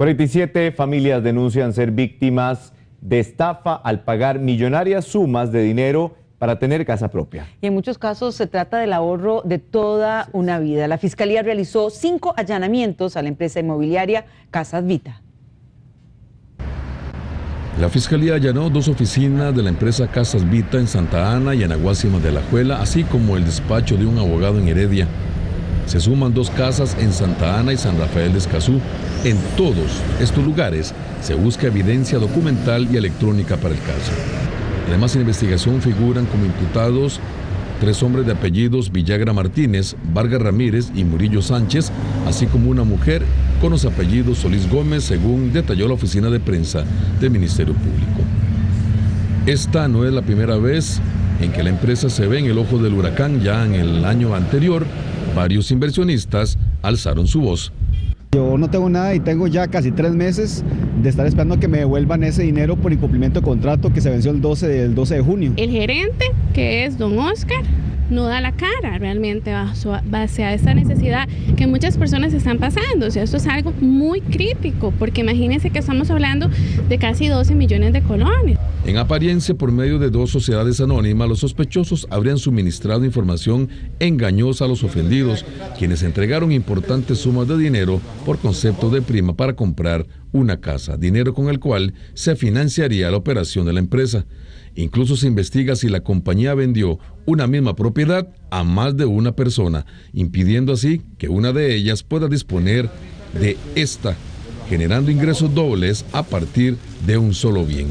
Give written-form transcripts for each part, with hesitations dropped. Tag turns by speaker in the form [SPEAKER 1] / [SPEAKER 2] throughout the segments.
[SPEAKER 1] 47 familias denuncian ser víctimas de estafa al pagar millonarias sumas de dinero para tener casa propia.
[SPEAKER 2] Y en muchos casos se trata del ahorro de toda una vida. La Fiscalía realizó 5 allanamientos a la empresa inmobiliaria Casas Vita.
[SPEAKER 3] La Fiscalía allanó 2 oficinas de la empresa Casas Vita en Santa Ana y en Aguasima de Alajuela, así como el despacho de un abogado en Heredia. Se suman 2 casas en Santa Ana y San Rafael de Escazú. En todos estos lugares se busca evidencia documental y electrónica para el caso. Además, en investigación figuran como imputados 3 hombres de apellidos Villagra Martínez, Vargas Ramírez y Murillo Sánchez, así como una mujer con los apellidos Solís Gómez, según detalló la oficina de prensa del Ministerio Público. Esta no es la primera vez en que la empresa se ve en el ojo del huracán. Ya en el año anterior, varios inversionistas alzaron su voz.
[SPEAKER 4] Yo no tengo nada y tengo ya casi 3 meses de estar esperando que me devuelvan ese dinero por incumplimiento de contrato que se venció el 12 de junio.
[SPEAKER 5] El gerente, que es don Oscar, no da la cara realmente base a esta necesidad que muchas personas están pasando. O sea, esto es algo muy crítico, porque imagínense que estamos hablando de casi 12 millones de colones.
[SPEAKER 3] En apariencia, por medio de 2 sociedades anónimas, los sospechosos habrían suministrado información engañosa a los ofendidos, quienes entregaron importantes sumas de dinero por concepto de prima para comprar una casa, dinero con el cual se financiaría la operación de la empresa. Incluso se investiga si la compañía vendió una misma propiedad a más de una persona, impidiendo así que una de ellas pueda disponer de esta, generando ingresos dobles a partir de un solo bien.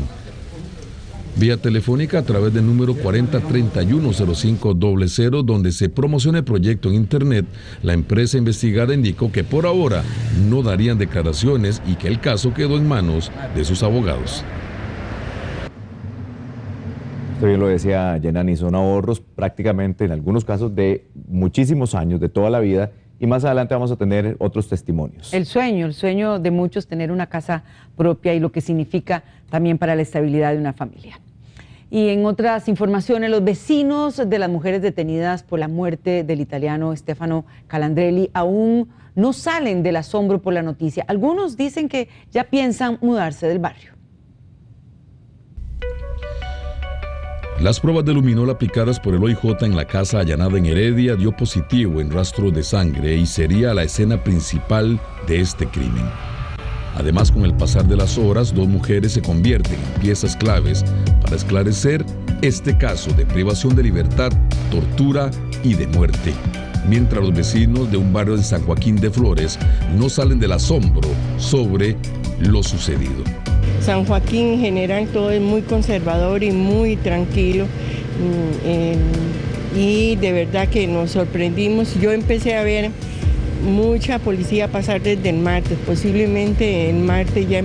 [SPEAKER 3] Vía telefónica a través del número 4031-0500, donde se promociona el proyecto en internet, la empresa investigada indicó que por ahora no darían declaraciones y que el caso quedó en manos de sus abogados.
[SPEAKER 1] Usted bien lo decía, Yenani, son ahorros prácticamente en algunos casos de muchísimos años, de toda la vida, y más adelante vamos a tener otros testimonios.
[SPEAKER 2] El sueño de muchos, tener una casa propia y lo que significa también para la estabilidad de una familia. Y en otras informaciones, los vecinos de las mujeres detenidas por la muerte del italiano Stefano Calandrelli aún no salen del asombro por la noticia. Algunos dicen que ya piensan mudarse del barrio.
[SPEAKER 3] Las pruebas de luminol aplicadas por el OIJ en la casa allanada en Heredia dio positivo en rastros de sangre y sería la escena principal de este crimen. Además, con el pasar de las horas, 2 mujeres se convierten en piezas claves para esclarecer este caso de privación de libertad, tortura y de muerte. Mientras los vecinos de un barrio de San Joaquín de Flores no salen del asombro sobre lo sucedido.
[SPEAKER 6] San Joaquín en general todo es muy conservador y muy tranquilo, y de verdad que nos sorprendimos. Yo empecé a ver mucha policía pasar desde el martes, posiblemente el martes ya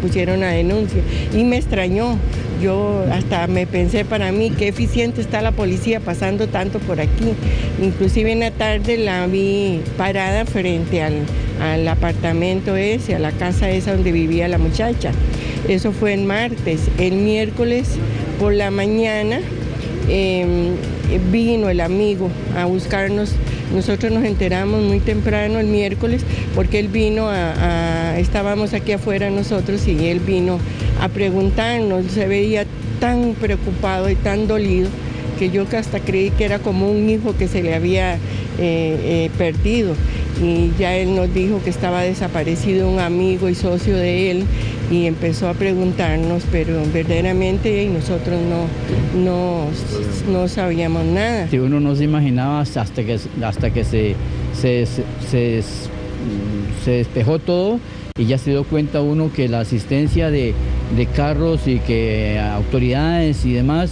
[SPEAKER 6] pusieron la denuncia y me extrañó. Yo hasta me pensé para mí qué eficiente está la policía pasando tanto por aquí. Inclusive en la tarde la vi parada frente al apartamento ese, a la casa esa donde vivía la muchacha. Eso fue el martes. El miércoles por la mañana vino el amigo a buscarnos. Nosotros nos enteramos muy temprano el miércoles porque él vino estábamos aquí afuera nosotros y él vino a preguntarnos. Se veía tan preocupado y tan dolido que yo hasta creí que era como un hijo que se le había perdido. Y ya él nos dijo que estaba desaparecido un amigo y socio de él y empezó a preguntarnos, pero verdaderamente nosotros no sabíamos nada.
[SPEAKER 7] Si uno no se imaginaba hasta que se despejó todo y ya se dio cuenta uno que la asistencia de carros y que autoridades y demás,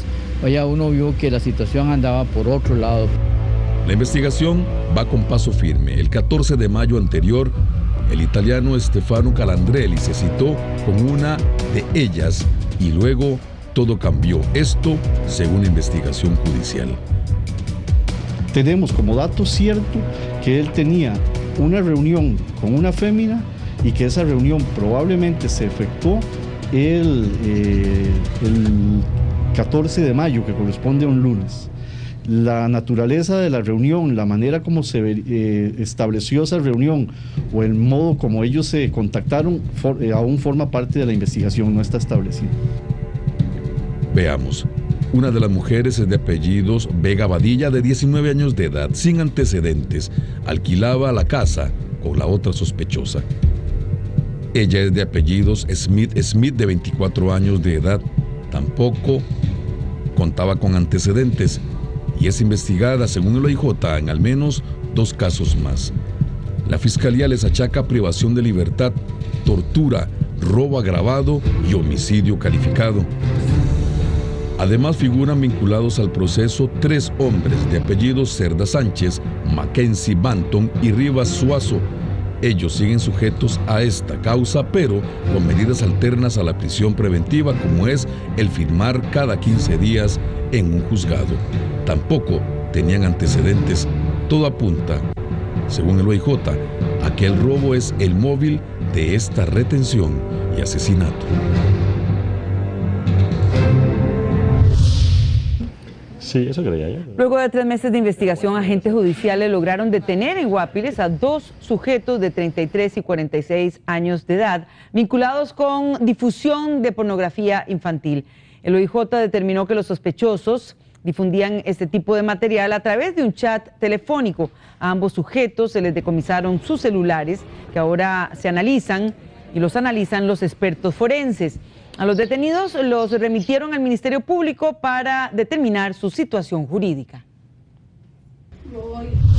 [SPEAKER 7] ya uno vio que la situación andaba por otro lado.
[SPEAKER 3] La investigación va con paso firme. El 14 de mayo anterior, el italiano Stefano Calandrelli se citó con una de ellas y luego todo cambió. Esto según investigación judicial.
[SPEAKER 4] Tenemos como dato cierto que él tenía una reunión con una fémina y que esa reunión probablemente se efectuó el 14 de mayo, que corresponde a un lunes. La naturaleza de la reunión, la manera como se estableció esa reunión o el modo como ellos se contactaron aún forma parte de la investigación, no está establecido.
[SPEAKER 3] Veamos. Una de las mujeres es de apellidos Vega Badilla, de 19 años de edad, sin antecedentes. Alquilaba la casa con la otra sospechosa. Ella es de apellidos Smith, de 24 años de edad. Tampoco contaba con antecedentes y es investigada, según el OIJ, en al menos 2 casos más. La Fiscalía les achaca privación de libertad, tortura, robo agravado y homicidio calificado. Además, figuran vinculados al proceso 3 hombres de apellidos Cerda Sánchez, Mackenzie Banton y Rivas Suazo. Ellos siguen sujetos a esta causa, pero con medidas alternas a la prisión preventiva, como es el firmar cada 15 días en un juzgado. Tampoco tenían antecedentes. Todo apunta, según el OIJ, a que el robo es el móvil de esta retención y asesinato.
[SPEAKER 8] Sí, eso creía yo.
[SPEAKER 2] Luego de 3 meses de investigación, agentes judiciales lograron detener en Guápiles a 2 sujetos de 33 y 46 años de edad, vinculados con difusión de pornografía infantil. El OIJ determinó que los sospechosos difundían este tipo de material a través de un chat telefónico. A ambos sujetos se les decomisaron sus celulares, que ahora se analizan y los analizan los expertos forenses. A los detenidos los remitieron al Ministerio Público para determinar su situación jurídica.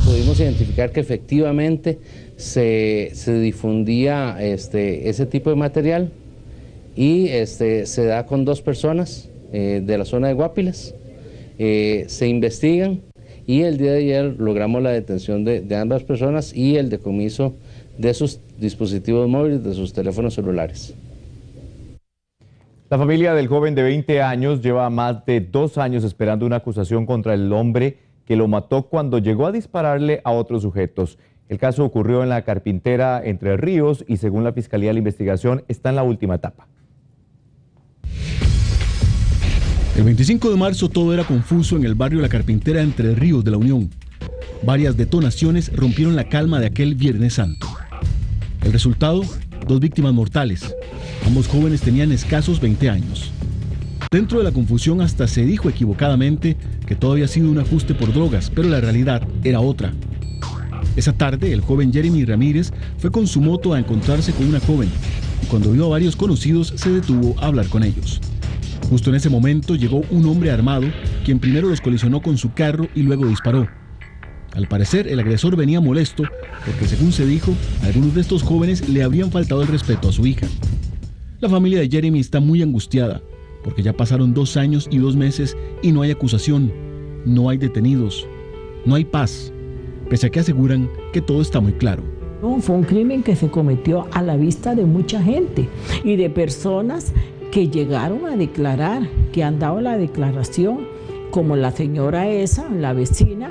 [SPEAKER 9] Pudimos identificar que efectivamente se difundía ese tipo de material y se da con 2 personas de la zona de Guápiles. Se investigan y el día de ayer logramos la detención de ambas personas y el decomiso de sus dispositivos móviles, de sus teléfonos celulares.
[SPEAKER 1] La familia del joven de 20 años lleva más de 2 años esperando una acusación contra el hombre que lo mató cuando llegó a dispararle a otros sujetos. El caso ocurrió en la Carpintera, Entre Ríos, y según la Fiscalía, la investigación está en la última etapa.
[SPEAKER 10] El 25 de marzo todo era confuso en el barrio La Carpintera, Entre Ríos de la Unión. Varias detonaciones rompieron la calma de aquel Viernes Santo. El resultado, 2 víctimas mortales. Ambos jóvenes tenían escasos 20 años. Dentro de la confusión hasta se dijo equivocadamente que todo había sido un ajuste por drogas, pero la realidad era otra. Esa tarde, el joven Jeremy Ramírez fue con su moto a encontrarse con una joven y cuando vio a varios conocidos se detuvo a hablar con ellos. Justo en ese momento llegó un hombre armado, quien primero los colisionó con su carro y luego disparó. Al parecer, el agresor venía molesto porque, según se dijo, algunos de estos jóvenes le habrían faltado el respeto a su hija. La familia de Jeremy está muy angustiada porque ya pasaron 2 años y 2 meses y no hay acusación, no hay detenidos, no hay paz, pese a que aseguran que todo está muy claro.
[SPEAKER 11] Fue un crimen que se cometió a la vista de mucha gente y de personas que llegaron a declarar, que han dado la declaración, como la señora esa, la vecina,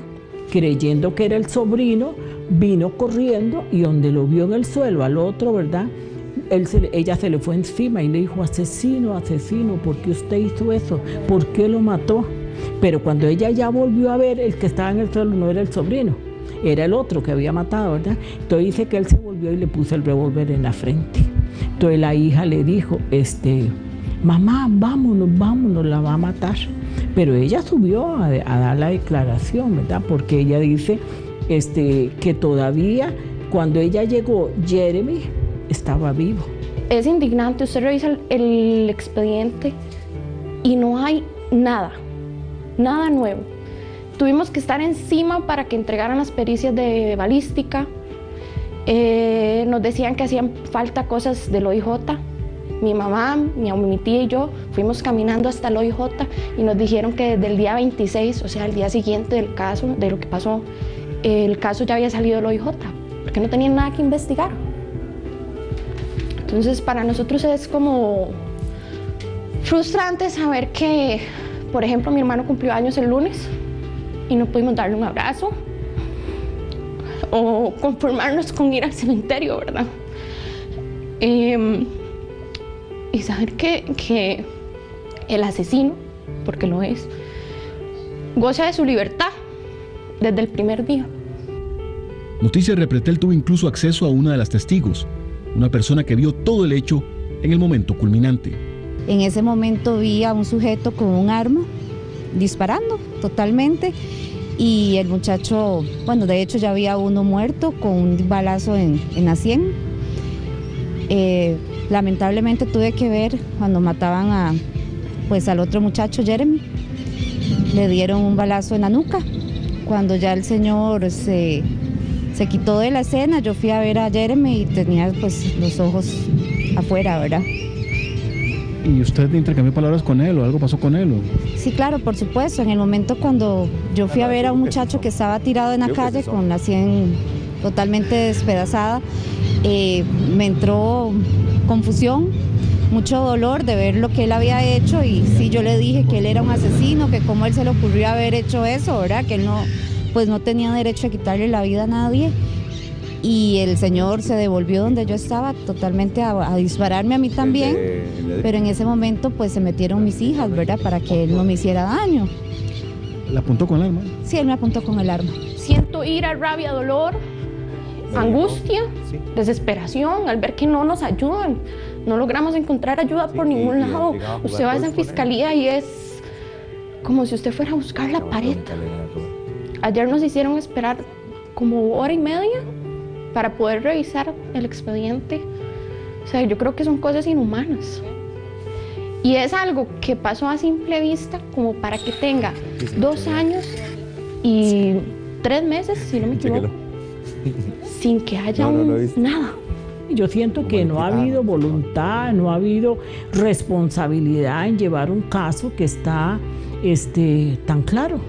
[SPEAKER 11] creyendo que era el sobrino, vino corriendo y donde lo vio en el suelo al otro, ¿verdad? Ella se le fue encima y le dijo, asesino, asesino, ¿por qué usted hizo eso? ¿Por qué lo mató? Pero cuando ella ya volvió a ver, el que estaba en el suelo no era el sobrino, era el otro que había matado, ¿verdad? Entonces dice que él se volvió y le puso el revólver en la frente. Entonces la hija le dijo, mamá, vámonos, la va a matar. Pero ella subió a dar la declaración, ¿verdad? Porque ella dice que todavía cuando ella llegó, Jeremy estaba vivo.
[SPEAKER 12] Es indignante, usted revisa el expediente y no hay nada nuevo. Tuvimos que estar encima para que entregaran las pericias de balística. Nos decían que hacían falta cosas del OIJ. Mi mamá, mi tía y yo fuimos caminando hasta el OIJ y nos dijeron que desde el día 26, o sea, el día siguiente del caso, de lo que pasó, el caso ya había salido del OIJ, porque no tenían nada que investigar. Entonces, para nosotros es como frustrante saber que, por ejemplo, mi hermano cumplió años el lunes y no pudimos darle un abrazo o conformarnos con ir al cementerio, ¿verdad? Y saber que el asesino, porque lo es, goce de su libertad desde el primer día.
[SPEAKER 10] Noticias Repretel tuvo incluso acceso a una de las testigos, una persona que vio todo el hecho en el momento culminante.
[SPEAKER 13] En ese momento vi a un sujeto con un arma disparando totalmente y el muchacho, bueno, de hecho ya había uno muerto con un balazo en la sien. Lamentablemente tuve que ver cuando mataban al otro muchacho, Jeremy. Le dieron un balazo en la nuca. Cuando ya el señor se quitó de la escena, yo fui a ver a Jeremy y tenía pues los ojos afuera, ¿verdad?
[SPEAKER 10] ¿Y usted intercambió palabras con él o algo pasó con él?
[SPEAKER 13] Sí, claro, por supuesto. En el momento cuando yo fui a ver a un muchacho que estaba tirado en la calle con la sien totalmente despedazada, me entró confusión, mucho dolor de ver lo que él había hecho y sí, yo le dije que él era un asesino, que cómo él se le ocurrió haber hecho eso, ¿verdad? Que él no tenía derecho a quitarle la vida a nadie. Y el señor se devolvió donde yo estaba totalmente a dispararme a mí también, pero en ese momento pues se metieron mis hijas, ¿verdad? Para que él no me hiciera daño.
[SPEAKER 10] ¿Le apuntó con el arma?
[SPEAKER 13] Sí, él me apuntó con el arma.
[SPEAKER 12] Siento ira, rabia, dolor, angustia, desesperación al ver que no nos ayudan. No logramos encontrar ayuda por ningún lado. Usted va a esa fiscalía y es como si usted fuera a buscar la pared. Ayer nos hicieron esperar como hora y media para poder revisar el expediente. O sea, yo creo que son cosas inhumanas. Y es algo que pasó a simple vista como para que tenga 2 años y 3 meses, si no me equivoco, sin que haya nada.
[SPEAKER 11] Yo siento que no ha habido voluntad, no ha habido responsabilidad en llevar un caso que está tan claro.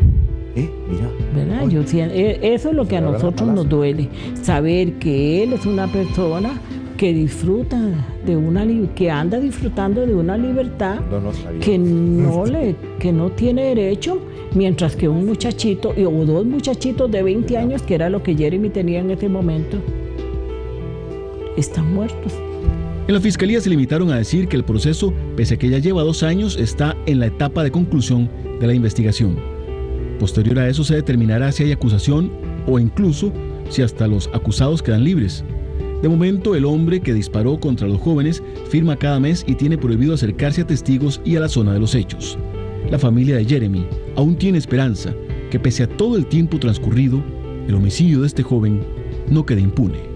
[SPEAKER 1] Mira.
[SPEAKER 11] ¿Verdad? Yo siento, eso es lo que a nosotros nos duele, saber que él es una persona que disfruta que anda disfrutando de una libertad que no tiene derecho, mientras que un muchachito o 2 muchachitos de 20 años, que era lo que Jeremy tenía en ese momento, están muertos.
[SPEAKER 10] En la fiscalía se limitaron a decir que el proceso, pese a que ya lleva 2 años, está en la etapa de conclusión de la investigación. Posterior a eso se determinará si hay acusación o incluso si hasta los acusados quedan libres. De momento, el hombre que disparó contra los jóvenes firma cada mes y tiene prohibido acercarse a testigos y a la zona de los hechos. La familia de Jeremy aún tiene esperanza que, pese a todo el tiempo transcurrido, el homicidio de este joven no quede impune.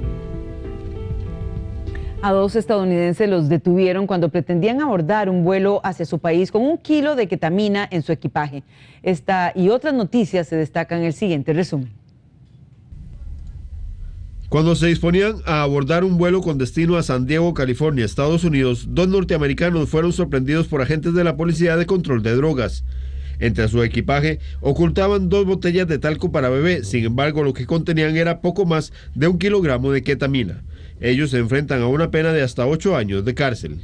[SPEAKER 2] A 2 estadounidenses los detuvieron cuando pretendían abordar un vuelo hacia su país con 1 kilo de ketamina en su equipaje. Esta y otras noticias se destacan en el siguiente resumen.
[SPEAKER 14] Cuando se disponían a abordar un vuelo con destino a San Diego, California, Estados Unidos, 2 norteamericanos fueron sorprendidos por agentes de la Policía de Control de Drogas. Entre su equipaje ocultaban 2 botellas de talco para bebé, sin embargo lo que contenían era poco más de 1 kilogramo de ketamina. Ellos se enfrentan a una pena de hasta 8 años de cárcel.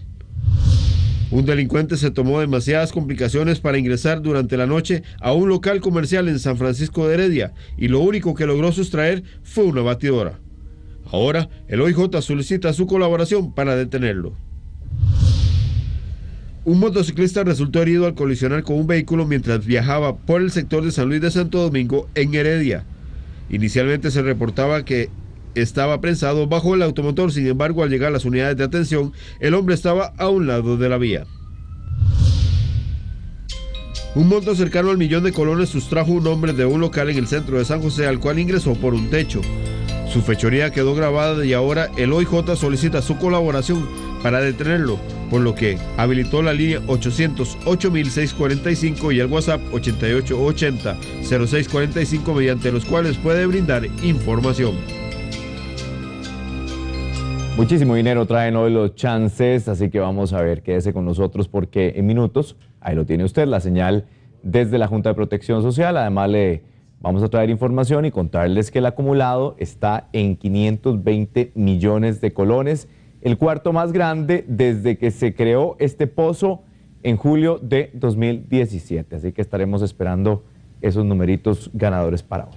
[SPEAKER 14] Un delincuente se tomó demasiadas complicaciones para ingresar durante la noche a un local comercial en San Francisco de Heredia y lo único que logró sustraer fue una batidora. Ahora, el OIJ solicita su colaboración para detenerlo. Un motociclista resultó herido al colisionar con un vehículo mientras viajaba por el sector de San Luis de Santo Domingo, en Heredia. Inicialmente se reportaba que estaba prensado bajo el automotor, sin embargo, al llegar las unidades de atención, el hombre estaba a un lado de la vía. Un monto cercano al $1.000.000 de colones sustrajo un hombre de un local en el centro de San José, al cual ingresó por un techo. Su fechoría quedó grabada y ahora el OIJ solicita su colaboración para detenerlo, por lo que habilitó la línea 800-8645 y el WhatsApp 8880-0645, mediante los cuales puede brindar información.
[SPEAKER 1] Muchísimo dinero traen hoy los chances, así que vamos a ver, quédese con nosotros porque en minutos, ahí lo tiene usted, la señal desde la Junta de Protección Social. Además le vamos a traer información y contarles que el acumulado está en 520 millones de colones, el cuarto más grande desde que se creó este pozo en julio de 2017. Así que estaremos esperando esos numeritos ganadores para hoy.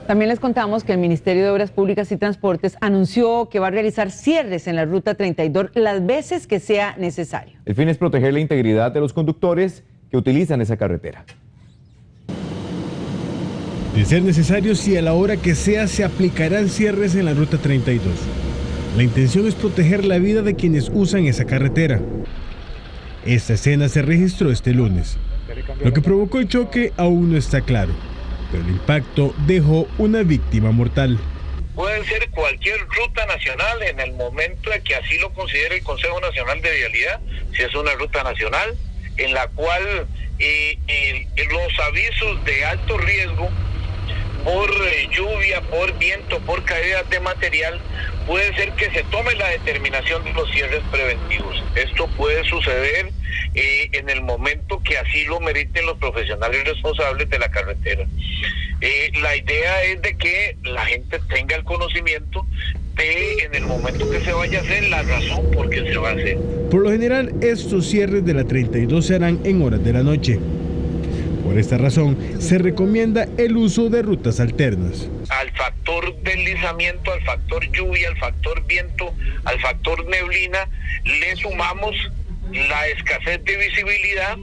[SPEAKER 2] También les contamos que el Ministerio de Obras Públicas y Transportes anunció que va a realizar cierres en la Ruta 32 las veces que sea necesario.
[SPEAKER 1] El fin es proteger la integridad de los conductores que que utilizan esa carretera.
[SPEAKER 15] De ser necesario, si a la hora que sea, se aplicarán cierres en la Ruta 32. La intención es proteger la vida de quienes usan esa carretera. Esta escena se registró este lunes. Lo que provocó el choque aún no está claro, pero el impacto dejó una víctima mortal.
[SPEAKER 16] Puede ser cualquier ruta nacional en el momento de que así lo considere el Consejo Nacional de Vialidad, si es una ruta nacional, en la cual los avisos de alto riesgo por lluvia, por viento, por caídas de material, puede ser que se tome la determinación de los cierres preventivos. Esto puede suceder en el momento que así lo meriten los profesionales responsables de la carretera. La idea es de que la gente tenga el conocimiento de, en el momento que se vaya a hacer, la razón por qué se va a hacer.
[SPEAKER 15] Por lo general, estos cierres de la 32 se harán en horas de la noche. Por esta razón, se recomienda el uso de rutas alternas.
[SPEAKER 16] Al factor deslizamiento, al factor lluvia, al factor viento, al factor neblina, le sumamos la escasez de visibilidad,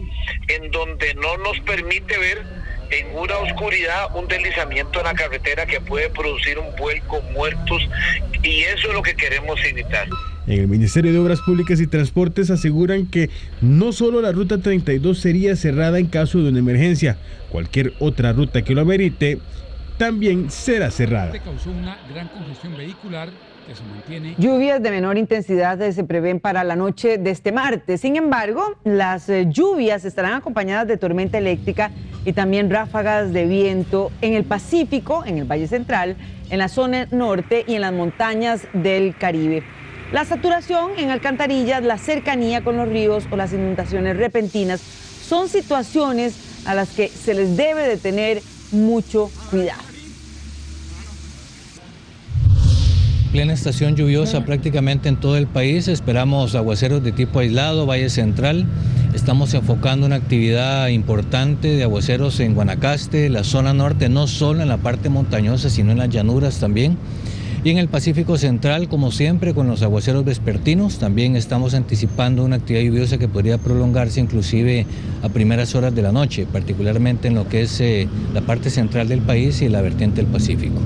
[SPEAKER 16] en donde no nos permite ver en una oscuridad un deslizamiento en la carretera que puede producir un vuelco, muertos, y eso es lo que queremos evitar.
[SPEAKER 15] En el Ministerio de Obras Públicas y Transportes aseguran que no solo la Ruta 32 sería cerrada en caso de una emergencia, cualquier otra ruta que lo amerite también será cerrada.
[SPEAKER 17] Causó una gran congestión vehicular que se mantiene.
[SPEAKER 2] Lluvias de menor intensidad se prevén para la noche de este martes. Sin embargo, las lluvias estarán acompañadas de tormenta eléctrica y también ráfagas de viento en el Pacífico, en el Valle Central, en la zona norte y en las montañas del Caribe. La saturación en alcantarillas, la cercanía con los ríos o las inundaciones repentinas son situaciones a las que se les debe de tener mucho cuidado.
[SPEAKER 18] Plena estación lluviosa prácticamente en todo el país, esperamos aguaceros de tipo aislado, Valle Central, estamos enfocando una actividad importante de aguaceros en Guanacaste, la zona norte, no solo en la parte montañosa, sino en las llanuras también. Y en el Pacífico Central, como siempre, con los aguaceros vespertinos, también estamos anticipando una actividad lluviosa que podría prolongarse inclusive a primeras horas de la noche, particularmente en lo que es la parte central del país y la vertiente del Pacífico.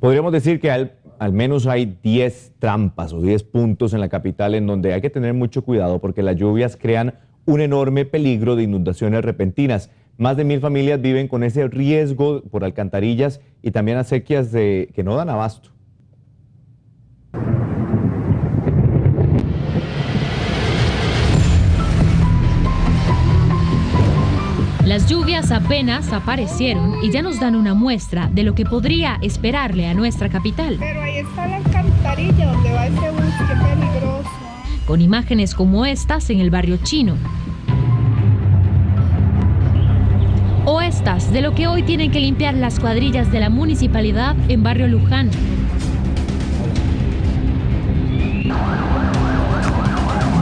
[SPEAKER 1] Podríamos decir que al menos hay 10 trampas o 10 puntos en la capital en donde hay que tener mucho cuidado porque las lluvias crean un enorme peligro de inundaciones repentinas. Más de 1000 familias viven con ese riesgo por alcantarillas y también acequias que no dan abasto.
[SPEAKER 19] Las lluvias apenas aparecieron y ya nos dan una muestra de lo que podría esperarle a nuestra capital.
[SPEAKER 20] Pero ahí está la alcantarilla donde va ese bus, qué peligroso.
[SPEAKER 19] Con imágenes como estas en el barrio chino. O estas de lo que hoy tienen que limpiar las cuadrillas de la municipalidad en barrio Luján.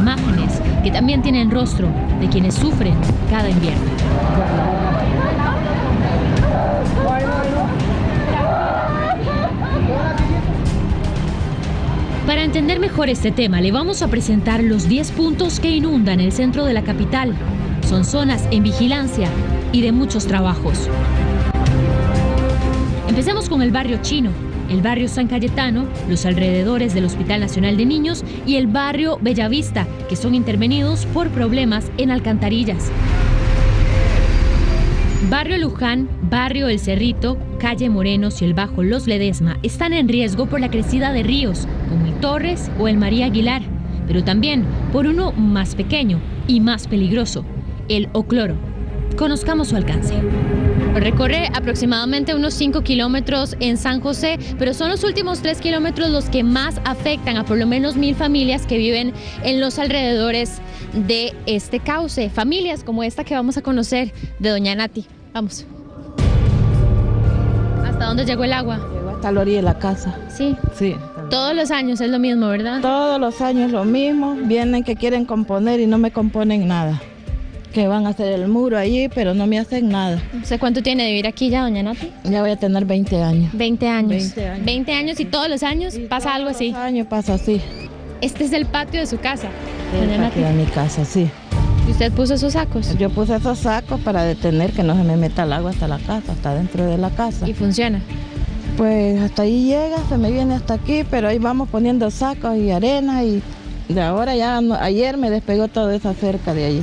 [SPEAKER 19] Imágenes que también tienen rostro de quienes sufren cada invierno. Para entender mejor este tema, le vamos a presentar los 10 puntos que inundan el centro de la capital. Son zonas en vigilancia y de muchos trabajos. Empecemos con el barrio chino, el barrio San Cayetano, los alrededores del Hospital Nacional de Niños y el barrio Bellavista, que son intervenidos por problemas en alcantarillas. Barrio Luján, barrio El Cerrito, calle Morenos y el Bajo Los Ledesma están en riesgo por la crecida de ríos, como el Torres o el María Aguilar, pero también por uno más pequeño y más peligroso, el Ocloro. Conozcamos su alcance.
[SPEAKER 21] Recorre aproximadamente unos 5 kilómetros en San José, pero son los últimos 3 kilómetros los que más afectan a por lo menos 1000 familias que viven en los alrededores de este cauce. Familias como esta que vamos a conocer de doña Nati. Vamos. ¿Hasta dónde llegó el agua?
[SPEAKER 22] Llegó hasta la orilla de la casa.
[SPEAKER 21] Sí.
[SPEAKER 22] Sí.
[SPEAKER 21] Todos los años es lo mismo, ¿verdad?
[SPEAKER 22] Todos los años lo mismo. Vienen que quieren componer y no me componen nada. Que van a hacer el muro allí, pero no me hacen nada.
[SPEAKER 21] ¿Usted cuánto tiene de vivir aquí ya, doña Nati?
[SPEAKER 22] Ya voy a tener 20 años.
[SPEAKER 21] 20 años.
[SPEAKER 22] 20 años.
[SPEAKER 21] 20 años y todos los años pasa algo así.
[SPEAKER 22] Todos los años pasa así.
[SPEAKER 21] Este es el patio de su casa,
[SPEAKER 22] El
[SPEAKER 21] doña
[SPEAKER 22] patio
[SPEAKER 21] Nati.
[SPEAKER 22] de mi casa, sí.
[SPEAKER 21] ¿Y usted puso esos sacos?
[SPEAKER 22] Yo puse esos sacos para detener que no se me meta el agua hasta la casa, hasta dentro de la casa.
[SPEAKER 21] ¿Y funciona?
[SPEAKER 22] Pues hasta ahí llega, se me viene hasta aquí, pero ahí vamos poniendo sacos y arena y de ahora ya, ayer me despegó toda esa cerca de allí.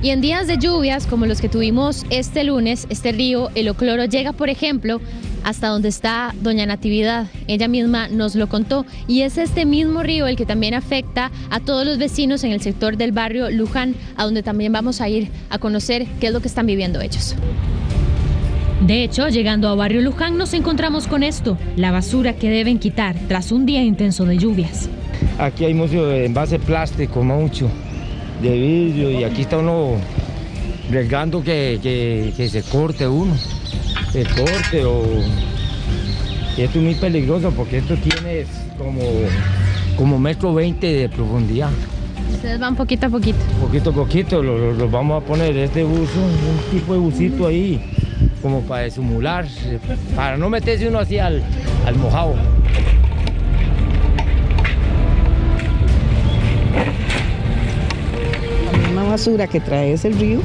[SPEAKER 21] Y en días de lluvias como los que tuvimos este lunes, este río, el Ocloro, llega, por ejemplo, hasta donde está doña Natividad. Ella misma nos lo contó y es este mismo río el que también afecta a todos los vecinos en el sector del barrio Luján, a donde también vamos a ir a conocer qué es lo que están viviendo ellos.
[SPEAKER 19] De hecho, llegando a Barrio Luján nos encontramos con esto, la basura que deben quitar tras un día intenso de lluvias.
[SPEAKER 5] Aquí hay mucho envase plástico, mucho, de vidrio, y aquí está uno arriesgando que se corte uno, se corte y esto es muy peligroso porque esto tiene como 1,20 m de profundidad.
[SPEAKER 21] Ustedes van poquito a poquito.
[SPEAKER 5] Poquito a poquito, lo vamos a poner este buzo, un tipo de busito ahí, como para disimular, para no meterse uno así al mojado.
[SPEAKER 22] La misma basura que trae ese río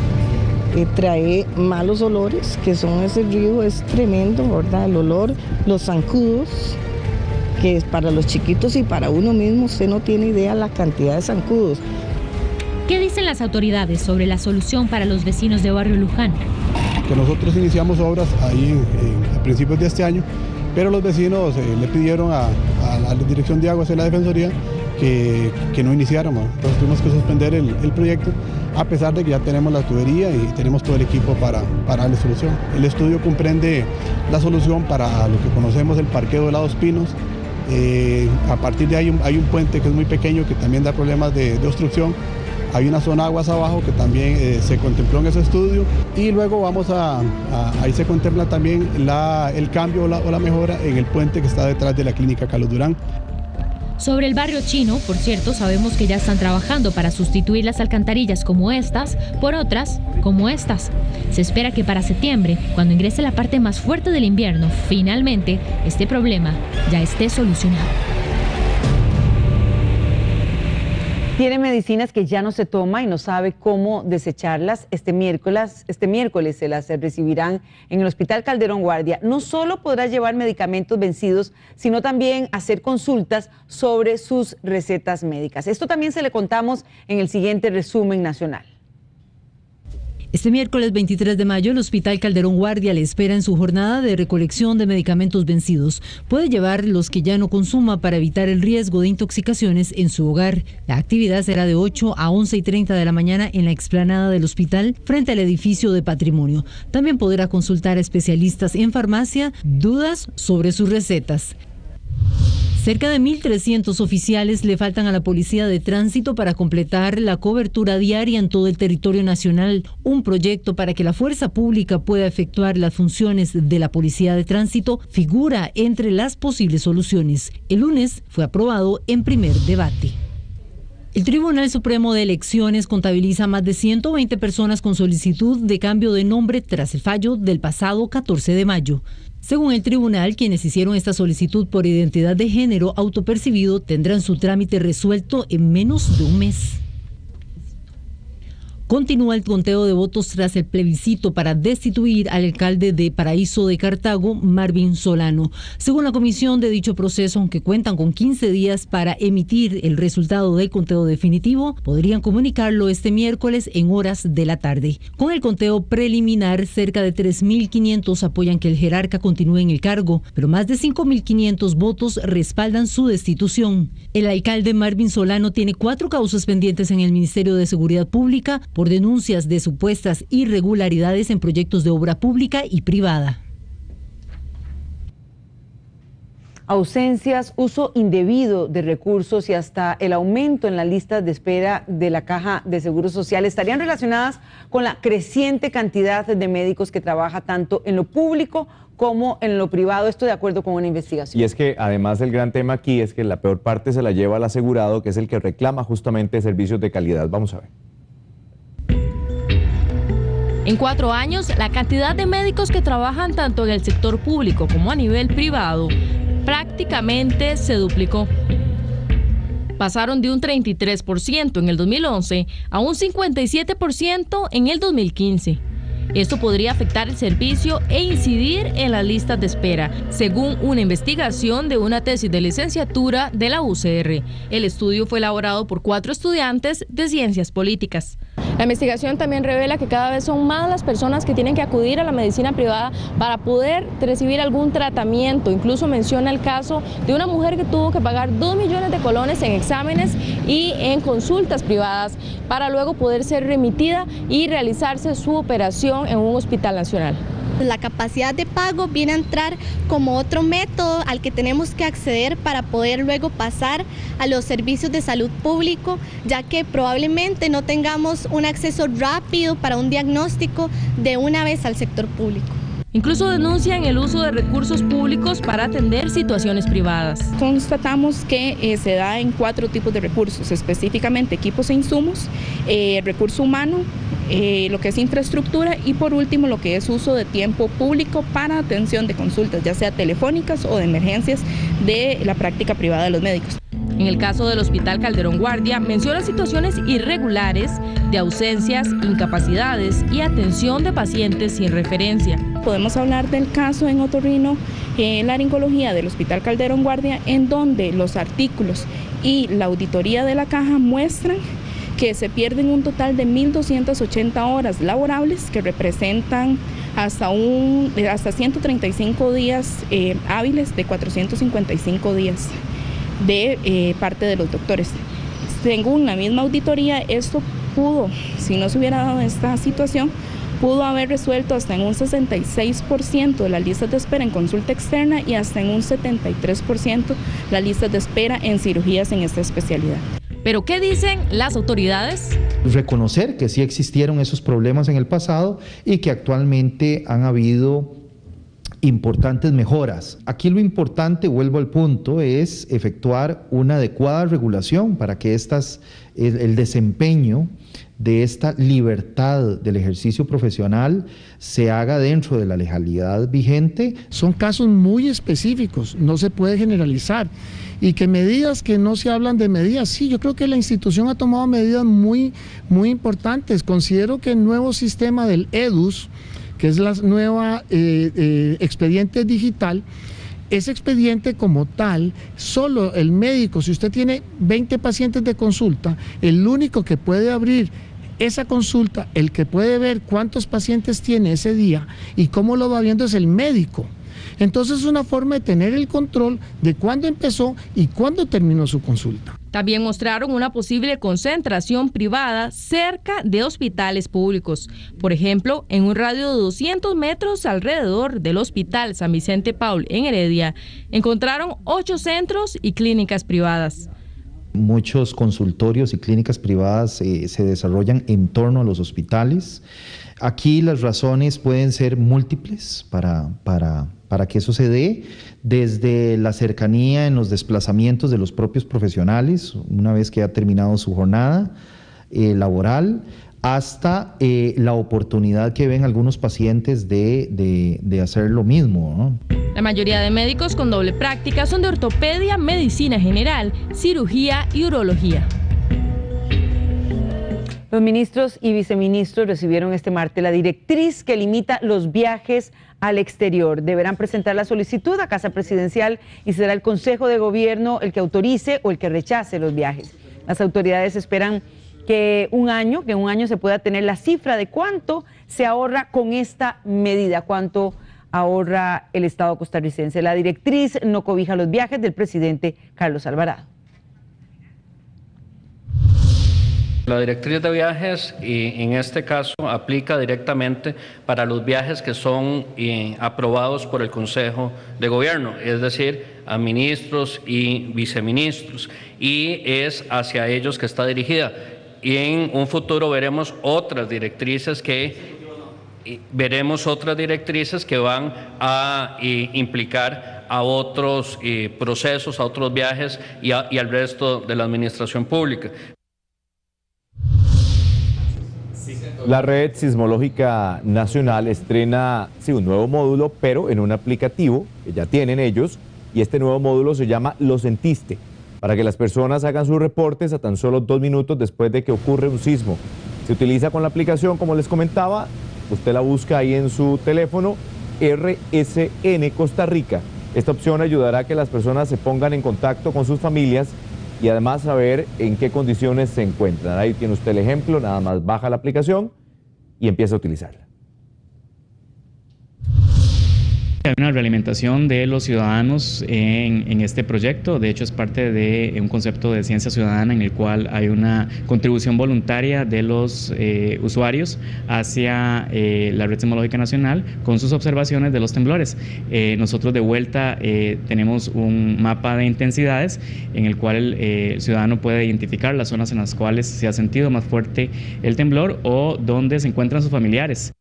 [SPEAKER 22] trae malos olores, que son ese río, es tremendo, ¿verdad? El olor, los zancudos, que es para los chiquitos y para uno mismo, usted no tiene idea la cantidad de zancudos.
[SPEAKER 19] ¿Qué dicen las autoridades sobre la solución para los vecinos de Barrio Luján?
[SPEAKER 6] Que nosotros iniciamos obras ahí a principios de este año, pero los vecinos le pidieron a la Dirección de Aguas y a la Defensoría que no iniciáramos. Entonces tuvimos que suspender el proyecto, a pesar de que ya tenemos la tubería y tenemos todo el equipo para darle solución. El estudio comprende la solución para lo que conocemos el parqueo de Lados Pinos. A partir de ahí hay un puente que es muy pequeño que también da problemas de obstrucción. Hay una zona de aguas abajo que también se contempló en ese estudio, y luego ahí se contempla también el cambio o la mejora en el puente que está detrás de la clínica Carlos Durán.
[SPEAKER 19] Sobre el barrio chino, por cierto, sabemos que ya están trabajando para sustituir las alcantarillas como estas por otras como estas. Se espera que para septiembre, cuando ingrese la parte más fuerte del invierno, finalmente este problema ya esté solucionado.
[SPEAKER 2] Tiene medicinas que ya no se toma y no sabe cómo desecharlas. Este miércoles se las recibirán en el Hospital Calderón Guardia. No solo podrá llevar medicamentos vencidos, sino también hacer consultas sobre sus recetas médicas. Esto también se le contamos en el siguiente resumen nacional.
[SPEAKER 23] Este miércoles 23 de mayo, el Hospital Calderón Guardia le espera en su jornada de recolección de medicamentos vencidos. Puede llevar los que ya no consuma para evitar el riesgo de intoxicaciones en su hogar. La actividad será de 8 a 11:30 de la mañana en la explanada del hospital, frente al edificio de Patrimonio. También podrá consultar a especialistas en farmacia dudas sobre sus recetas. Cerca de 1.300 oficiales le faltan a la Policía de Tránsito para completar la cobertura diaria en todo el territorio nacional. Un proyecto para que la fuerza pública pueda efectuar las funciones de la Policía de Tránsito figura entre las posibles soluciones. El lunes fue aprobado en primer debate. El Tribunal Supremo de Elecciones contabiliza más de 120 personas con solicitud de cambio de nombre tras el fallo del pasado 14 de mayo. Según el tribunal, quienes hicieron esta solicitud por identidad de género autopercibido tendrán su trámite resuelto en menos de un mes. Continúa el conteo de votos tras el plebiscito para destituir al alcalde de Paraíso de Cartago, Marvin Solano. Según la comisión de dicho proceso, aunque cuentan con 15 días para emitir el resultado del conteo definitivo, podrían comunicarlo este miércoles en horas de la tarde. Con el conteo preliminar, cerca de 3.500 apoyan que el jerarca continúe en el cargo, pero más de 5.500 votos respaldan su destitución. El alcalde Marvin Solano tiene 4 causas pendientes en el Ministerio de Seguridad Pública por denuncias de supuestas irregularidades en proyectos de obra pública y privada.
[SPEAKER 2] Ausencias, uso indebido de recursos y hasta el aumento en las listas de espera de la Caja de Seguro Social estarían relacionadas con la creciente cantidad de médicos que trabaja tanto en lo público como en lo privado, esto de acuerdo con una investigación.
[SPEAKER 1] Y es que además el gran tema aquí es que la peor parte se la lleva al asegurado, que es el que reclama justamente servicios de calidad. Vamos a ver.
[SPEAKER 24] En 4 años, la cantidad de médicos que trabajan tanto en el sector público como a nivel privado prácticamente se duplicó. pasaron de un 33% en el 2011 a un 57% en el 2015. Esto podría afectar el servicio e incidir en las listas de espera, según una investigación de una tesis de licenciatura de la UCR. El estudio fue elaborado por 4 estudiantes de Ciencias Políticas. La investigación también revela que cada vez son más las personas que tienen que acudir a la medicina privada para poder recibir algún tratamiento. Incluso menciona el caso de una mujer que tuvo que pagar 2 millones de colones en exámenes y en consultas privadas para luego poder ser remitida y realizarse su operación en un hospital nacional.
[SPEAKER 3] La capacidad de pago viene a entrar como otro método al que tenemos que acceder para poder luego pasar a los servicios de salud público, ya que probablemente no tengamos un acceso rápido para un diagnóstico de una vez al sector público.
[SPEAKER 24] Incluso denuncian el uso de recursos públicos para atender situaciones privadas.
[SPEAKER 4] Constatamos que se da en 4 tipos de recursos, específicamente equipos e insumos, recurso humano, lo que es infraestructura y por último lo que es uso de tiempo público para atención de consultas, ya sea telefónicas o de emergencias de la práctica privada de los médicos.
[SPEAKER 24] En el caso del Hospital Calderón Guardia, menciona situaciones irregulares de ausencias, incapacidades y atención de pacientes sin referencia.
[SPEAKER 4] Podemos hablar del caso en otorrino, laringología del Hospital Calderón Guardia, en donde los artículos y la auditoría de la caja muestran que se pierden un total de 1.280 horas laborables, que representan hasta 135 días hábiles de 455 días de parte de los doctores. Según la misma auditoría, esto pudo, si no se hubiera dado esta situación, pudo haber resuelto hasta en un 66% de las listas de espera en consulta externa y hasta en un 73% las listas de espera en cirugías en esta especialidad.
[SPEAKER 24] ¿Pero qué dicen las autoridades?
[SPEAKER 7] Reconocer que sí existieron esos problemas en el pasado y que actualmente han habido importantes mejoras. Aquí lo importante, vuelvo al punto, es efectuar una adecuada regulación para que el desempeño de esta libertad del ejercicio profesional se haga dentro de la legalidad vigente.
[SPEAKER 8] Son casos muy específicos, no se puede generalizar. Y que medidas que no se hablan de medidas, sí, yo creo que la institución ha tomado medidas muy importantes. Considero que el nuevo sistema del EDUS, que es la nueva expediente digital, ese expediente como tal, solo el médico, si usted tiene 20 pacientes de consulta, el único que puede abrir esa consulta, el que puede ver cuántos pacientes tiene ese día y cómo lo va viendo es el médico. Entonces es una forma de tener el control de cuándo empezó y cuándo terminó su consulta.
[SPEAKER 24] También mostraron una posible concentración privada cerca de hospitales públicos. Por ejemplo, en un radio de 200 metros alrededor del Hospital San Vicente Paul en Heredia, encontraron 8 centros y clínicas privadas.
[SPEAKER 7] Muchos consultorios y clínicas privadas se desarrollan en torno a los hospitales. Aquí las razones pueden ser múltiples para que eso se dé, desde la cercanía en los desplazamientos de los propios profesionales, una vez que ha terminado su jornada laboral, hasta la oportunidad que ven algunos pacientes de hacer lo mismo, ¿no?
[SPEAKER 24] La mayoría de médicos con doble práctica son de ortopedia, medicina general, cirugía y urología.
[SPEAKER 2] Los ministros y viceministros recibieron este martes la directriz que limita los viajes al exterior. Deberán presentar la solicitud a Casa Presidencial y será el Consejo de Gobierno el que autorice o el que rechace los viajes. Las autoridades esperan que en un año se pueda tener la cifra de cuánto se ahorra con esta medida, cuánto ahorra el Estado costarricense. La directriz no cobija los viajes del presidente Carlos Alvarado.
[SPEAKER 25] La directriz de viajes, en este caso, aplica directamente para los viajes que son aprobados por el Consejo de Gobierno, es decir, a ministros y viceministros, y es hacia ellos que está dirigida. Y en un futuro veremos otras directrices que van a implicar a otros procesos, a otros viajes y al resto de la administración pública.
[SPEAKER 1] La Red Sismológica Nacional estrena un nuevo módulo, pero en un aplicativo que ya tienen ellos, y este nuevo módulo se llama Lo Sentiste. para que las personas hagan sus reportes a tan solo 2 minutos después de que ocurre un sismo. Se utiliza con la aplicación, como les comentaba, usted la busca ahí en su teléfono, RSN Costa Rica. Esta opción ayudará a que las personas se pongan en contacto con sus familias y además saber en qué condiciones se encuentran. Ahí tiene usted el ejemplo, nada más baja la aplicación y empieza a utilizarla.
[SPEAKER 9] Hay una realimentación de los ciudadanos en este proyecto. De hecho, es parte de un concepto de ciencia ciudadana en el cual hay una contribución voluntaria de los usuarios hacia la Red Sismológica Nacional con sus observaciones de los temblores. Nosotros de vuelta tenemos un mapa de intensidades en el cual el ciudadano puede identificar las zonas en las cuales se ha sentido más fuerte el temblor o donde se encuentran sus familiares.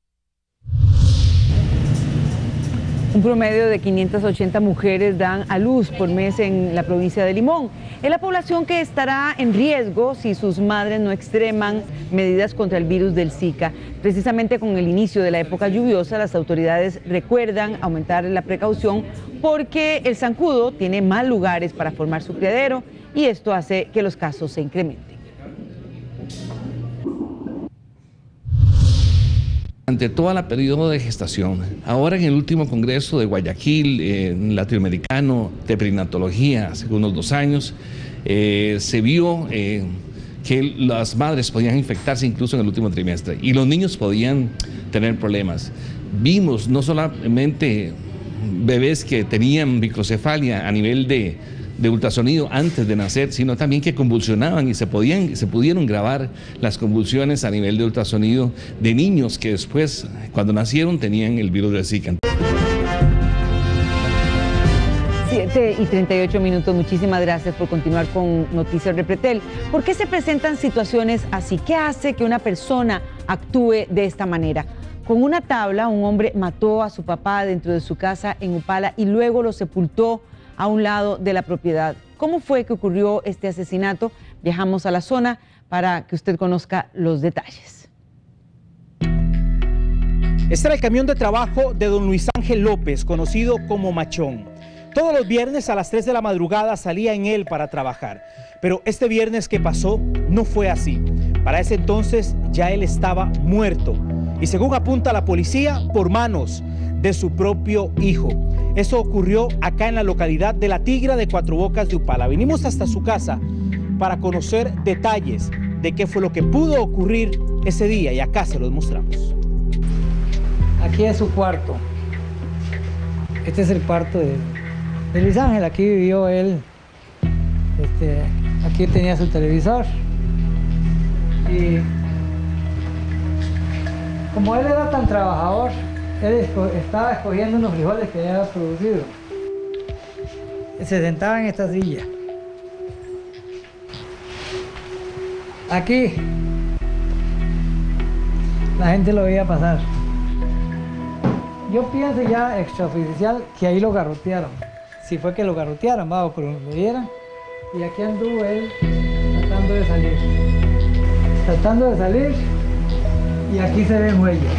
[SPEAKER 2] Un promedio de 580 mujeres dan a luz por mes en la provincia de Limón. Es la población que estará en riesgo si sus madres no extreman medidas contra el virus del Zika. Precisamente con el inicio de la época lluviosa, las autoridades recuerdan aumentar la precaución porque el zancudo tiene más lugares para formar su criadero y esto hace que los casos se incrementen.
[SPEAKER 10] Ante todo el periodo de gestación, ahora en el último congreso de Guayaquil, latinoamericano de perinatología, hace unos 2 años, se vio que las madres podían infectarse incluso en el último trimestre y los niños podían tener problemas. Vimos no solamente bebés que tenían microcefalia a nivel de ultrasonido antes de nacer, sino también que convulsionaban y se pudieron grabar las convulsiones a nivel de ultrasonido de niños que después, cuando nacieron, tenían el virus del Zika.
[SPEAKER 2] 7:38. Muchísimas gracias por continuar con Noticias Repretel. ¿Por qué se presentan situaciones así? ¿Qué hace que una persona actúe de esta manera? Con una tabla, un hombre mató a su papá dentro de su casa en Upala y luego lo sepultó a un lado de la propiedad. ¿Cómo fue que ocurrió este asesinato? Viajamos a la zona para que usted conozca los detalles.
[SPEAKER 11] Este era el camión de trabajo de don Luis Ángel López, conocido como Machón. Todos los viernes a las 3 de la madrugada salía en él para trabajar. Pero este viernes que pasó no fue así. Para ese entonces ya él estaba muerto. Y según apunta la policía, por manos de su propio hijo. Eso ocurrió acá en la localidad de La Tigra de Cuatro Bocas de Upala. Vinimos hasta su casa para conocer detalles de qué fue lo que pudo ocurrir ese día y acá se los mostramos.
[SPEAKER 12] Aquí es su cuarto. Este es el cuarto de Luis Ángel. Aquí vivió él. Aquí tenía su televisor. Y como él era tan trabajador, él estaba escogiendo unos frijoles que había producido. Se sentaba en esta silla. Aquí la gente lo veía pasar. Yo pienso ya extraoficial que ahí lo garrotearon. Si fue que lo garrotearon, vamos, pero lo vieran. Y aquí anduvo él tratando de salir. Tratando de salir y aquí se ven huellas.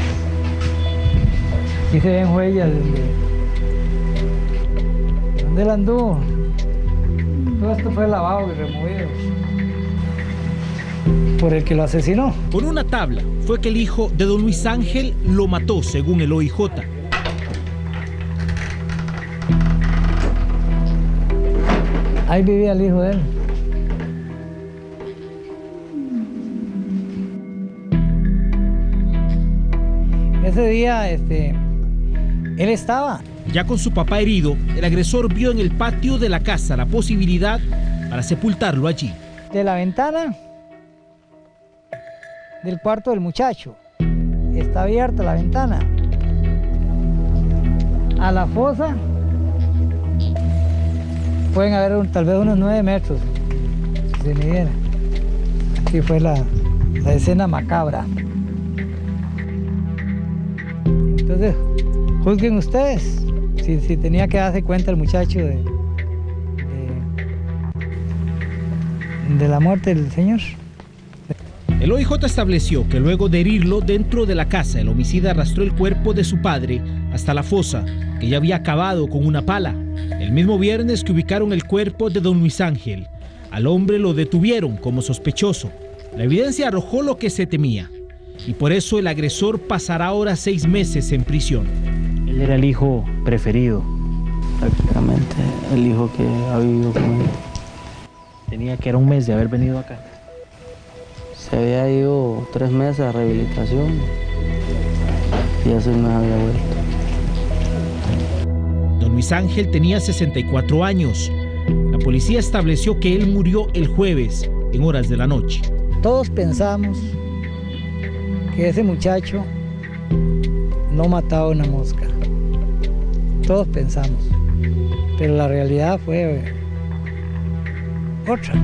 [SPEAKER 12] Aquí se ven huellas de dónde él anduvo. Todo esto fue lavado y removido por el que lo asesinó.
[SPEAKER 11] Con una tabla fue que el hijo de don Luis Ángel lo mató, según el OIJ.
[SPEAKER 12] Ahí vivía el hijo de él. Ese día, él estaba.
[SPEAKER 11] Ya con su papá herido, el agresor vio en el patio de la casa la posibilidad para sepultarlo allí.
[SPEAKER 12] De la ventana del cuarto del muchacho. Está abierta la ventana. A la fosa pueden haber tal vez unos 9 metros, si se midiera. Aquí fue la escena macabra. Entonces, juzguen ustedes si tenía que darse cuenta el muchacho de la muerte del señor.
[SPEAKER 11] El OIJ estableció que luego de herirlo dentro de la casa, el homicida arrastró el cuerpo de su padre hasta la fosa, que ya había acabado con una pala, el mismo viernes que ubicaron el cuerpo de don Luis Ángel. Al hombre lo detuvieron como sospechoso. La evidencia arrojó lo que se temía. Y por eso el agresor pasará ahora 6 meses en prisión.
[SPEAKER 13] Él era el hijo preferido. Prácticamente el hijo que ha vivido con él. Tenía que era un mes de haber venido acá.
[SPEAKER 14] Se había ido 3 meses a rehabilitación y hace un mes había vuelto.
[SPEAKER 11] Don Luis Ángel tenía 64 años. La policía estableció que él murió el jueves, en horas de la noche.
[SPEAKER 12] Todos pensamos que ese muchacho no mataba una mosca. Todos pensamos, pero la realidad fue otra.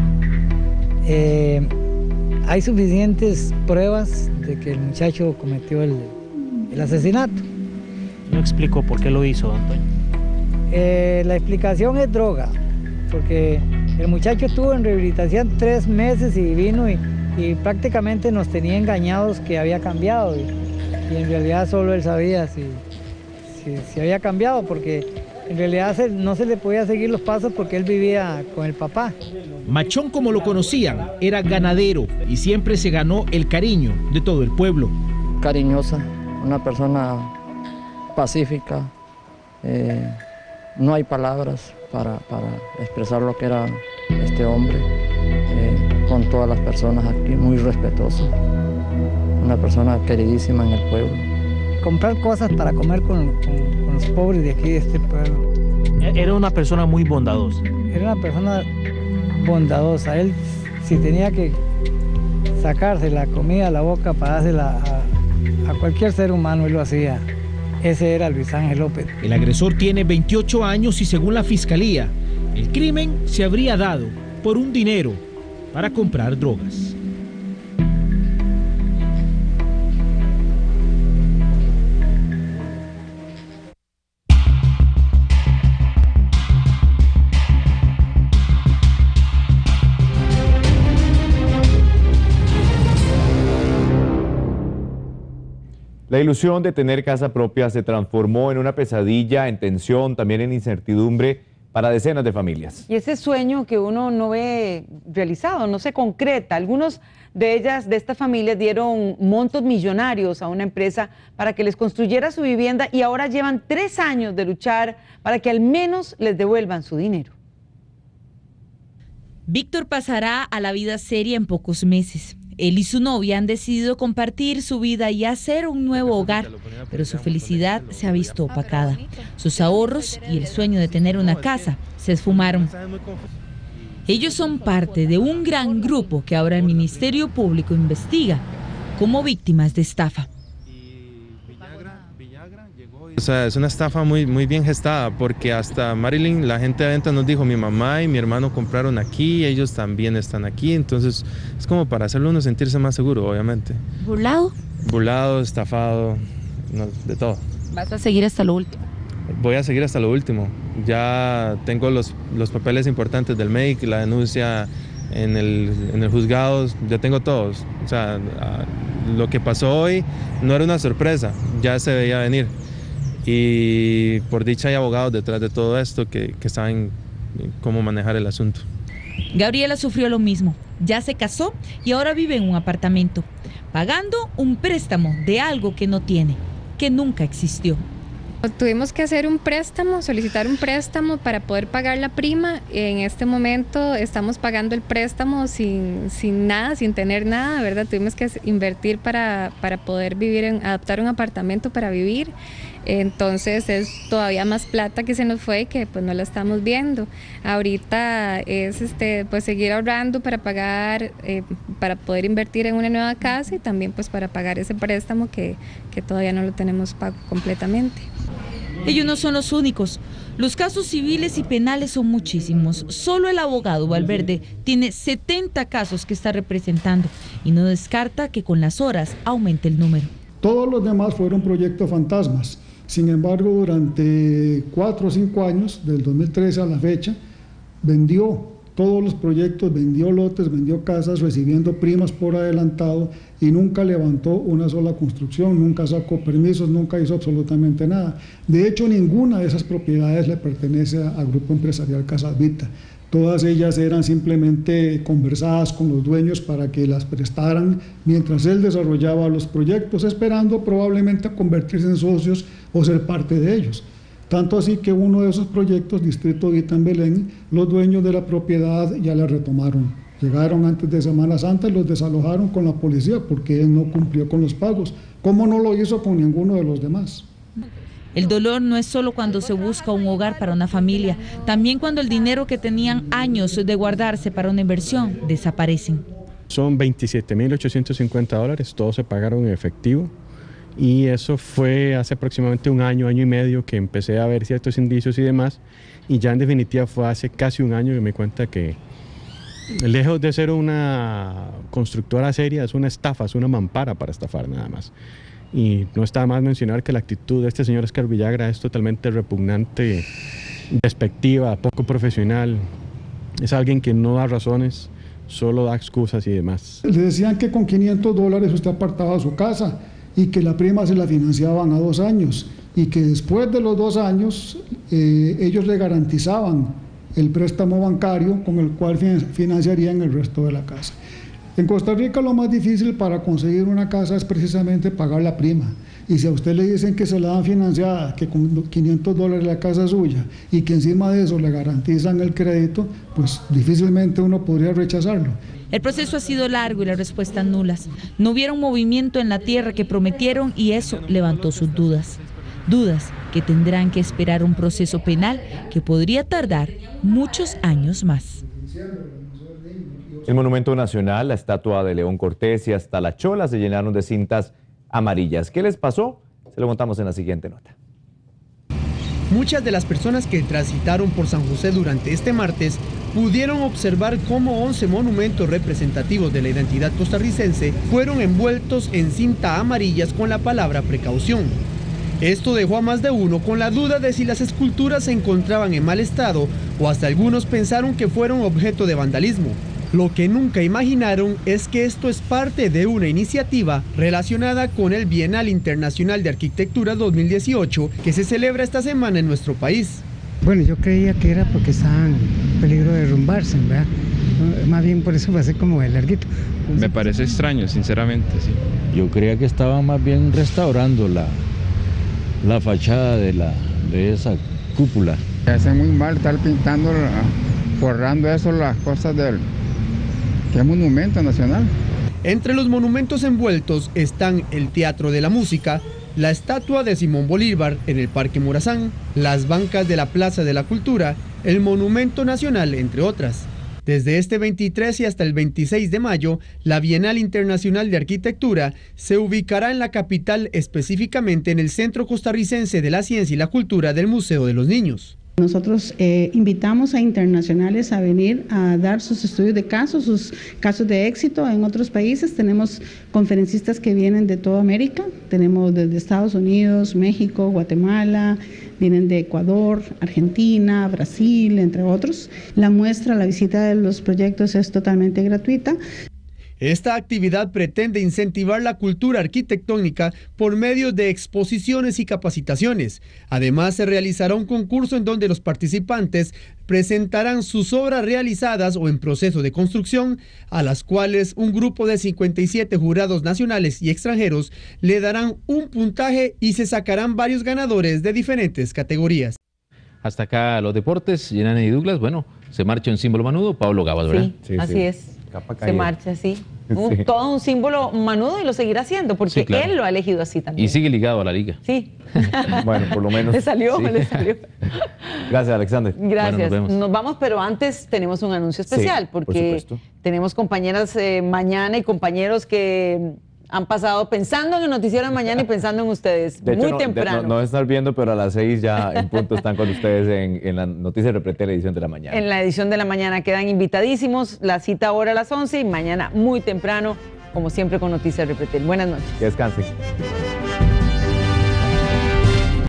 [SPEAKER 12] Hay suficientes pruebas de que el muchacho cometió el asesinato.
[SPEAKER 13] No explicó por qué lo hizo, don Toño.
[SPEAKER 12] La explicación es droga, porque el muchacho estuvo en rehabilitación 3 meses y vino y prácticamente nos tenía engañados que había cambiado y en realidad solo él sabía si había cambiado, porque en realidad no se le podía seguir los pasos porque él vivía con el papá.
[SPEAKER 11] Machón, como lo conocían, era ganadero y siempre se ganó el cariño de todo el pueblo.
[SPEAKER 14] Cariñosa, una persona pacífica, no hay palabras para expresar lo que era este hombre, con todas las personas aquí, muy respetuoso, una persona queridísima en el pueblo.
[SPEAKER 12] Comprar cosas para comer con los pobres de aquí, de este pueblo.
[SPEAKER 13] Era una persona muy bondadosa.
[SPEAKER 12] Era una persona bondadosa. Él, si tenía que sacarse la comida a la boca para dársela a cualquier ser humano, él lo hacía. Ese era Luis Ángel López.
[SPEAKER 11] El agresor tiene 28 años y según la fiscalía, el crimen se habría dado por un dinero para comprar drogas.
[SPEAKER 1] La ilusión de tener casa propia se transformó en una pesadilla, en tensión, también en incertidumbre para decenas de familias.
[SPEAKER 2] Y ese sueño que uno no ve realizado, no se concreta. Algunos de estas familias dieron montos millonarios a una empresa para que les construyera su vivienda y ahora llevan 3 años de luchar para que al menos les devuelvan su dinero.
[SPEAKER 15] Víctor pasará a la vida seria en pocos meses. Él y su novia han decidido compartir su vida y hacer un nuevo hogar, pero su felicidad se ha visto opacada. Sus ahorros y el sueño de tener una casa se esfumaron. Ellos son parte de un gran grupo que ahora el Ministerio Público investiga como víctimas de estafa.
[SPEAKER 16] O sea, es una estafa muy bien gestada, porque hasta Marilyn, la gente de venta nos dijo, mi mamá y mi hermano compraron aquí, ellos también están aquí, entonces es como para hacerlo uno sentirse más seguro, obviamente.
[SPEAKER 15] ¿Burlado?
[SPEAKER 16] Burlado, estafado, no, de todo.
[SPEAKER 15] ¿Vas a seguir hasta lo último?
[SPEAKER 16] Voy a seguir hasta lo último. Ya tengo los papeles importantes del MEIC, la denuncia en el juzgado, ya tengo todos. O sea, lo que pasó hoy no era una sorpresa, ya se veía venir. Y por dicha hay abogados detrás de todo esto que saben cómo manejar el asunto.
[SPEAKER 15] Gabriela sufrió lo mismo, ya se casó y ahora vive en un apartamento, pagando un préstamo de algo que no tiene, que nunca existió.
[SPEAKER 17] Tuvimos que hacer un préstamo, solicitar un préstamo para poder pagar la prima. En este momento estamos pagando el préstamo sin nada, sin tener nada, ¿verdad? Tuvimos que invertir para poder vivir, adaptar un apartamento para vivir. Entonces es todavía más plata que se nos fue, que pues no la estamos viendo. Ahorita es pues seguir ahorrando para pagar, para poder invertir en una nueva casa y también pues para pagar ese préstamo que todavía no lo tenemos pago completamente.
[SPEAKER 15] Ellos no son los únicos. Los casos civiles y penales son muchísimos. Solo el abogado Valverde tiene 70 casos que está representando y no descarta que con las horas aumente el número.
[SPEAKER 26] Todos los demás fueron proyectos fantasmas. Sin embargo, durante 4 o 5 años, del 2013 a la fecha, vendió todos los proyectos, vendió lotes, vendió casas, recibiendo primas por adelantado y nunca levantó una sola construcción, nunca sacó permisos, nunca hizo absolutamente nada. De hecho, ninguna de esas propiedades le pertenece al Grupo Empresarial Casas Vita. Todas ellas eran simplemente conversadas con los dueños para que las prestaran mientras él desarrollaba los proyectos, esperando probablemente a convertirse en socios o ser parte de ellos. Tanto así que uno de esos proyectos, Distrito Vita en Belén, los dueños de la propiedad ya la retomaron. Llegaron antes de Semana Santa y los desalojaron con la policía porque él no cumplió con los pagos, como no lo hizo con ninguno de los demás.
[SPEAKER 15] El dolor no es solo cuando se busca un hogar para una familia, también cuando el dinero que tenían años de guardarse para una inversión desaparecen.
[SPEAKER 5] Son $27.850, todos se pagaron en efectivo y eso fue hace aproximadamente un año, año y medio que empecé a ver ciertos indicios y demás, y ya en definitiva fue hace casi un año que me di cuenta que lejos de ser una constructora seria, es una estafa, es una mampara para estafar nada más. Y no está más mencionar que la actitud de este señor Oscar Villagra es totalmente repugnante, despectiva, poco profesional. Es alguien que no da razones, solo da excusas y demás.
[SPEAKER 26] Le decían que con $500 usted apartaba su casa y que la prima se la financiaban a 2 años y que después de los 2 años ellos le garantizaban el préstamo bancario con el cual financiarían el resto de la casa. En Costa Rica lo más difícil para conseguir una casa es precisamente pagar la prima. Y si a usted le dicen que se la dan financiada, que con $500 la casa es suya y que encima de eso le garantizan el crédito, pues difícilmente uno podría rechazarlo.
[SPEAKER 15] El proceso ha sido largo y las respuestas nulas. No hubieron movimiento en la tierra que prometieron y eso levantó sus dudas. Dudas que tendrán que esperar un proceso penal que podría tardar muchos años más.
[SPEAKER 1] El Monumento Nacional, la estatua de León Cortés y hasta la chola se llenaron de cintas amarillas. ¿Qué les pasó? Se lo contamos en la siguiente nota.
[SPEAKER 6] Muchas de las personas que transitaron por San José durante este martes pudieron observar cómo 11 monumentos representativos de la identidad costarricense fueron envueltos en cinta amarillas con la palabra precaución. Esto dejó a más de uno con la duda de si las esculturas se encontraban en mal estado o hasta algunos pensaron que fueron objeto de vandalismo. Lo que nunca imaginaron es que esto es parte de una iniciativa relacionada con el Bienal Internacional de Arquitectura 2018 que se celebra esta semana en nuestro país.
[SPEAKER 18] Bueno, yo creía que era porque estaban en peligro de derrumbarse, ¿verdad? Más bien por eso pasé como de larguito.
[SPEAKER 20] Me parece extraño, sinceramente, sí.
[SPEAKER 21] Yo creía que estaban más bien restaurando la fachada de esa cúpula.
[SPEAKER 22] Me hace muy mal estar pintando, forrando eso, las cosas del que es monumento nacional.
[SPEAKER 6] Entre los monumentos envueltos están el Teatro de la Música, la estatua de Simón Bolívar en el Parque Morazán, las bancas de la Plaza de la Cultura, el Monumento Nacional, entre otras. Desde este 23 y hasta el 26 de mayo, la Bienal Internacional de Arquitectura se ubicará en la capital, específicamente en el Centro Costarricense de la Ciencia y la Cultura del Museo de los Niños.
[SPEAKER 27] Nosotros invitamos a internacionales a venir a dar sus estudios de casos, sus casos de éxito en otros países. Tenemos conferencistas que vienen de toda América, tenemos desde Estados Unidos, México, Guatemala, vienen de Ecuador, Argentina, Brasil, entre otros. La muestra, la visita de los proyectos es totalmente gratuita.
[SPEAKER 6] Esta actividad pretende incentivar la cultura arquitectónica por medio de exposiciones y capacitaciones. Además, se realizará un concurso en donde los participantes presentarán sus obras realizadas o en proceso de construcción, a las cuales un grupo de 57 jurados nacionales y extranjeros le darán un puntaje y se sacarán varios ganadores de diferentes categorías.
[SPEAKER 28] Hasta acá los deportes. Yanani y Douglas, bueno, se marcha un símbolo manudo, Pablo Gabas, ¿verdad?
[SPEAKER 2] Sí, así es. Se marcha así. Sí. Todo un símbolo manudo y lo seguirá haciendo porque sí, claro, él lo ha elegido así también.
[SPEAKER 28] Y sigue ligado a la liga.
[SPEAKER 2] Sí.
[SPEAKER 1] Bueno, por lo menos.
[SPEAKER 2] Le salió,
[SPEAKER 1] sí.
[SPEAKER 2] Le salió.
[SPEAKER 1] Gracias, Alexander.
[SPEAKER 2] Gracias.
[SPEAKER 28] Bueno,
[SPEAKER 2] nos vamos, pero antes tenemos un anuncio especial, sí, porque tenemos compañeras mañana y compañeros que han pasado pensando en el noticiero de mañana y pensando en ustedes. De muy hecho, temprano.
[SPEAKER 1] No estar viendo, pero a las 6 ya en punto están con ustedes en la Noticia Repretel, la edición de la mañana.
[SPEAKER 2] En la edición de la mañana quedan invitadísimos. La cita ahora a las 11 y mañana muy temprano, como siempre, con Noticias Repretel. Buenas noches.
[SPEAKER 1] Que descansen.